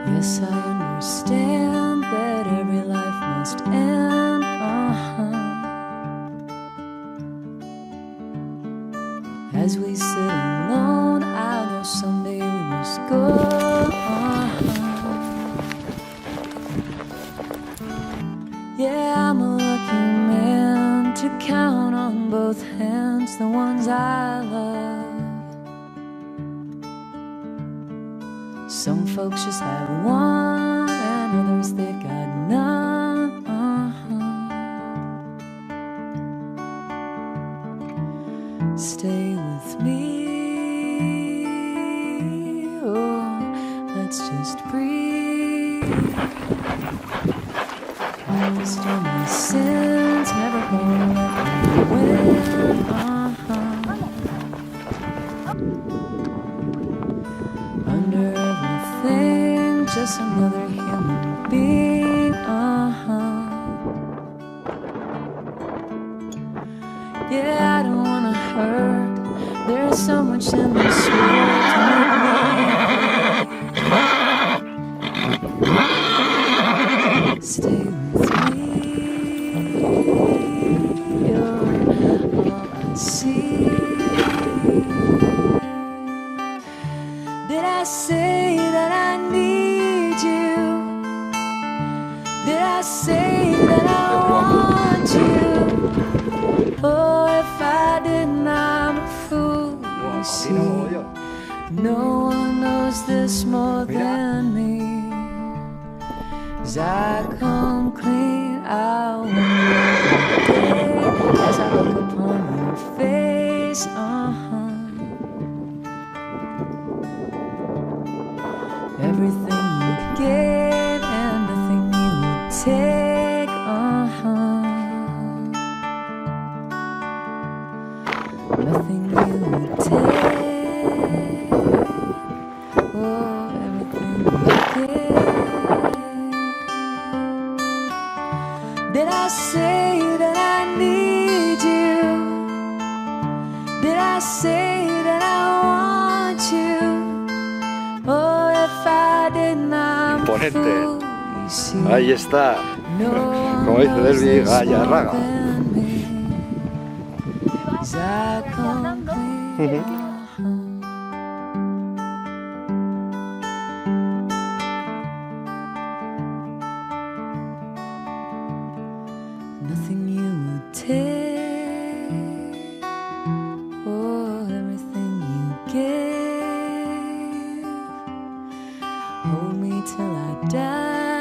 Yes, I understand that every life must end. As we sit alone, I know someday we must go. Yeah, I'm a lucky man to count on both hands the ones I love. Some folks just have one, and others they've got none. Stay with me, oh, let's just breathe. Practiced all my sins, never gonna let them win. Under everything, just another human being. Yeah, I don't wanna hurt. There's so much in this world to make me. Stay with me. You're all I see. Did I say that I need you? Did I say that I want you? Oh, if I didn't, I'm a fool, you see. No one knows this more than me. As I come clean, I wonder as I look upon your face. Everything you gave and nothing you would take. Nothing you would take. Oh, everything you gave. Did I say that I need you? Did I say that I want you? Oh, if I didn't, I'm a fool, you see. Ahí está. No Como one dice knows Derby, this Gaya more Raga. than me. As I come clean, nothing you would take. Oh, everything you give. Hold me till I die.